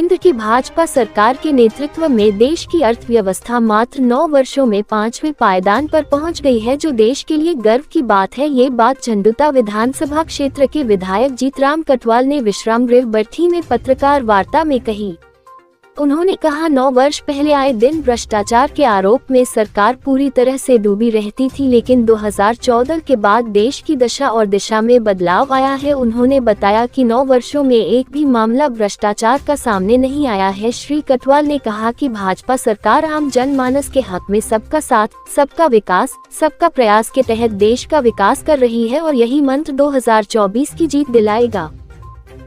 केंद्र की भाजपा सरकार के नेतृत्व में देश की अर्थव्यवस्था मात्र 9 वर्षों में 5वें पायदान पर पहुंच गई है, जो देश के लिए गर्व की बात है। ये बात झंडुता विधानसभा क्षेत्र के विधायक जीतराम कटवाल ने विश्राम गृह बरठी में पत्रकार वार्ता में कही। उन्होंने कहा, 9 वर्ष पहले आए दिन भ्रष्टाचार के आरोप में सरकार पूरी तरह से डूबी रहती थी, लेकिन 2014 के बाद देश की दशा और दिशा में बदलाव आया है। उन्होंने बताया कि 9 वर्षों में एक भी मामला भ्रष्टाचार का सामने नहीं आया है। श्री कटवाल ने कहा कि भाजपा सरकार आम जनमानस के हक में सबका साथ, सबका विकास, सबका प्रयास के तहत देश का विकास कर रही है और यही मंत्र 2024 की जीत दिलाएगा।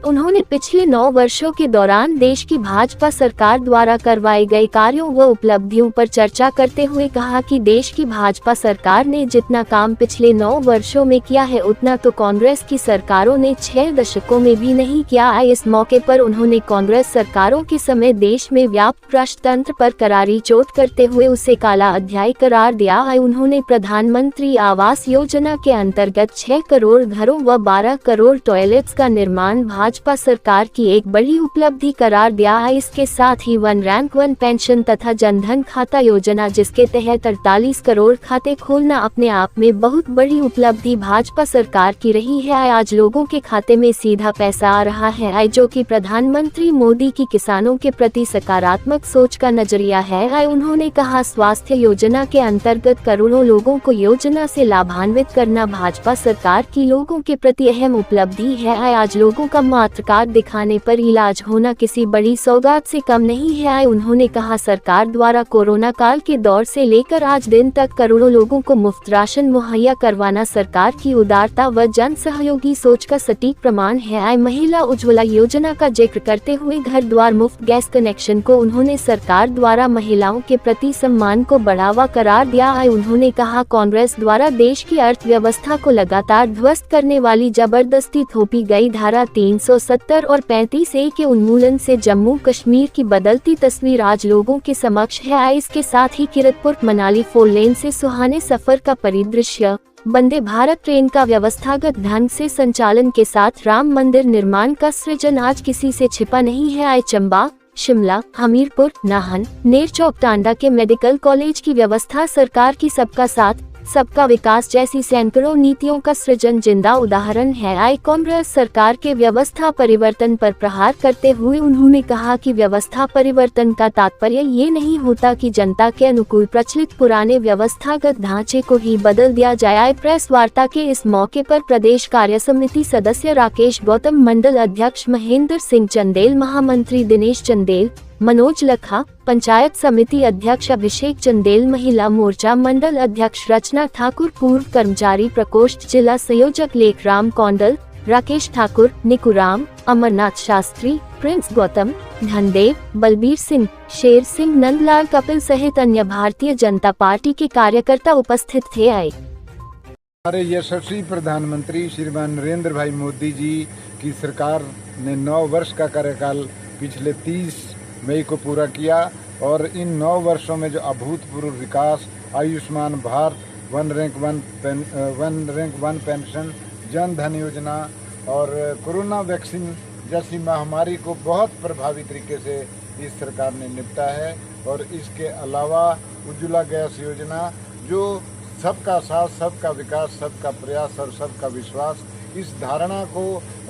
उन्होंने पिछले 9 वर्षों के दौरान देश की भाजपा सरकार द्वारा करवाए गए कार्यों व उपलब्धियों पर चर्चा करते हुए कहा कि देश की भाजपा सरकार ने जितना काम पिछले 9 वर्षों में किया है, उतना तो कांग्रेस की सरकारों ने 6 दशकों में भी नहीं किया है। इस मौके पर उन्होंने कांग्रेस सरकारों के समय देश में व्याप्त भ्रष्ट तंत्र पर करारी चोट करते हुए उसे काला अध्याय करार दिया है। उन्होंने प्रधानमंत्री आवास योजना के अंतर्गत 6 करोड़ घरों व 12 करोड़ टॉयलेट्स का निर्माण भाजपा सरकार की एक बड़ी उपलब्धि करार दिया है। इसके साथ ही 1 रैंक 1 पेंशन तथा जनधन खाता योजना, जिसके तहत 48 करोड़ खाते खोलना अपने आप में बहुत बड़ी उपलब्धि भाजपा सरकार की रही है। आज लोगों के खाते में सीधा पैसा आ रहा है, जो कि प्रधानमंत्री मोदी की किसानों के प्रति सकारात्मक सोच का नजरिया है। उन्होंने कहा, स्वास्थ्य योजना के अंतर्गत करोड़ों लोगों को योजना से लाभान्वित करना भाजपा सरकार की लोगों के प्रति अहम उपलब्धि है। आज लोगों का मात्र कार्ड दिखाने पर इलाज होना किसी बड़ी सौगात से कम नहीं है। उन्होंने कहा, सरकार द्वारा कोरोना काल के दौर से लेकर आज दिन तक करोड़ों लोगों को मुफ्त राशन मुहैया करवाना सरकार की उदारता व जन सहयोगी सोच का सटीक प्रमाण है। महिला उज्ज्वला योजना का जिक्र करते हुए घर द्वार मुफ्त गैस कनेक्शन को उन्होंने सरकार द्वारा महिलाओं के प्रति सम्मान को बढ़ावा करार दिया है। उन्होंने कहा, कांग्रेस द्वारा देश की अर्थव्यवस्था को लगातार ध्वस्त करने वाली जबरदस्ती थोपी गई धारा 370 और 35A के उन्मूलन से जम्मू कश्मीर की बदलती तस्वीर आज लोगों के समक्ष है। इसके साथ ही किरतपुर मनाली 4 लेन से सुहाने सफर का परिदृश्य, वंदे भारत ट्रेन का व्यवस्थागत ढंग से संचालन के साथ राम मंदिर निर्माण का सृजन आज किसी से छिपा नहीं है। चंबा, शिमला, हमीरपुर, नाहन, नेरचौक, टांडा के मेडिकल कॉलेज की व्यवस्था सरकार की सबका साथ, सबका विकास जैसी सैकड़ों नीतियों का सृजन जिंदा उदाहरण है। कांग्रेस सरकार के व्यवस्था परिवर्तन पर प्रहार करते हुए उन्होंने कहा कि व्यवस्था परिवर्तन का तात्पर्य ये नहीं होता कि जनता के अनुकूल प्रचलित पुराने व्यवस्थागत ढांचे को ही बदल दिया जाए। प्रेस वार्ता के इस मौके पर प्रदेश कार्य समिति सदस्य राकेश गौतम, मंडल अध्यक्ष महेंद्र सिंह चंदेल, महामंत्री दिनेश चंदेल, मनोज लखा, पंचायत समिति अध्यक्ष अभिषेक चंदेल, महिला मोर्चा मंडल अध्यक्ष रचना ठाकुर, पूर्व कर्मचारी प्रकोष्ठ जिला संयोजक लेखराम कौंडल, राकेश ठाकुर, निकुराम, अमरनाथ शास्त्री, प्रिंस गौतम, धनदेव, बलबीर सिंह, शेर सिंह, नंदलाल, कपिल सहित अन्य भारतीय जनता पार्टी के कार्यकर्ता उपस्थित थे। हमारे यशस्वी प्रधानमंत्री श्रीमान नरेंद्र भाई मोदी जी की सरकार ने 9 वर्ष का कार्यकाल पिछले 30 मई को पूरा किया और इन 9 वर्षों में जो अभूतपूर्व विकास, आयुष्मान भारत, 1 रैंक 1 पेंशन, जन धन योजना और कोरोना वैक्सीन जैसी महामारी को बहुत प्रभावी तरीके से इस सरकार ने निपटा है। और इसके अलावा उज्ज्वला गैस योजना, जो सबका साथ, सबका विकास, सबका प्रयास और सबका विश्वास, इस धारणा को,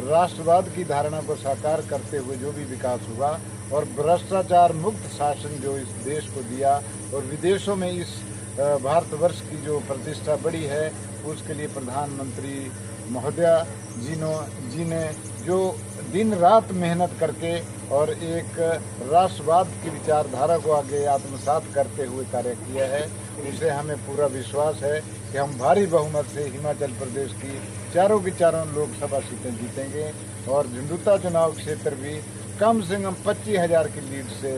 राष्ट्रवाद की धारणा को साकार करते हुए जो भी विकास हुआ और भ्रष्टाचार मुक्त शासन जो इस देश को दिया और विदेशों में इस भारतवर्ष की जो प्रतिष्ठा बढ़ी है, उसके लिए प्रधानमंत्री महोदया जी ने जो दिन रात मेहनत करके और एक राष्ट्रवाद की विचारधारा को आगे आत्मसात करते हुए कार्य किया है, उसे हमें पूरा विश्वास है कि हम भारी बहुमत से हिमाचल प्रदेश की चारों की चारों लोकसभा सीटें जीतेंगे और झंडुता चुनाव क्षेत्र भी कम से कम 25,000 की लीड से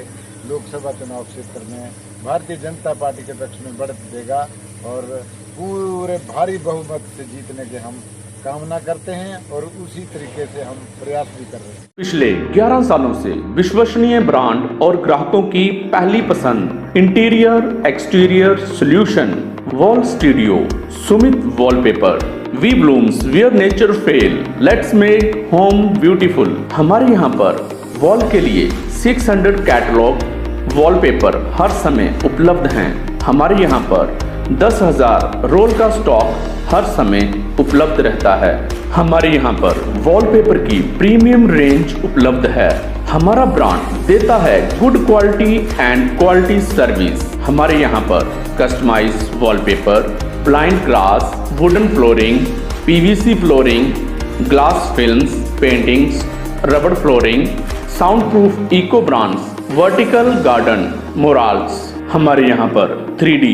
लोकसभा चुनाव क्षेत्र में भारतीय जनता पार्टी के पक्ष में बढ़त देगा और पूरे भारी बहुमत से जीतने के हम कामना करते हैं और उसी तरीके से हम प्रयास भी कर रहे हैं। पिछले 11 सालों से विश्वसनीय ब्रांड और ग्राहकों की पहली पसंद interior exterior solution, wall studio, Sumit wallpaper, we blooms, where nature fail, let's make home beautiful. हमारे यहाँ पर वॉल के लिए 600 कैटलॉग वॉलपेपर हर समय उपलब्ध हैं। हमारे यहाँ पर 10,000 रोल का स्टॉक हर समय उपलब्ध रहता है। हमारे यहाँ पर वॉलपेपर की प्रीमियम रेंज उपलब्ध है। हमारा ब्रांड देता है good quality and quality service. हमारे यहाँ पर customize wallpaper, blind glass, wooden flooring, PVC flooring, glass films, paintings, rubber flooring, soundproof eco brands, vertical garden, murals. हमारे यहाँ पर 3D,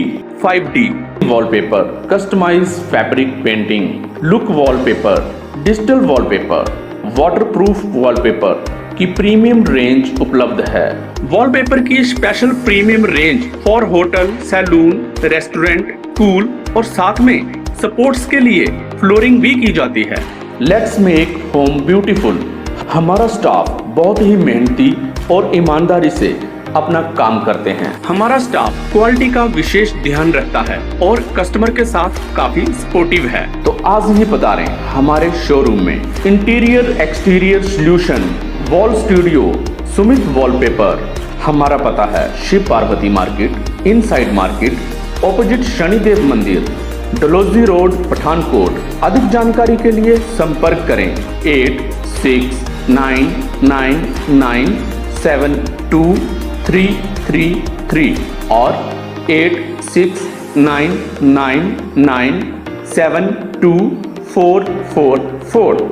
5D wallpaper, customize fabric painting, look wallpaper, digital wallpaper, waterproof wallpaper की premium range उपलब्ध है। Wallpaper की special premium range for hotel, salon, restaurant, school और साथ में सपोर्ट्स के लिए फ्लोरिंग भी की जाती है। Let's make home beautiful. हमारा स्टाफ बहुत ही मेहनती और ईमानदारी से अपना काम करते हैं। हमारा स्टाफ क्वालिटी का विशेष ध्यान रखता है और कस्टमर के साथ काफी सपोर्टिव है। तो आज ही पधारें हमारे शोरूम में। Interior exterior solution wall studio Sumit wallpaper. हमारा पता है Shiv Parvati market, inside market, opposite Shanidev मंदिर, डलोजी रोड, पठानकोट। अधिक जानकारी के लिए संपर्क करें 8699972333 और 8699972444।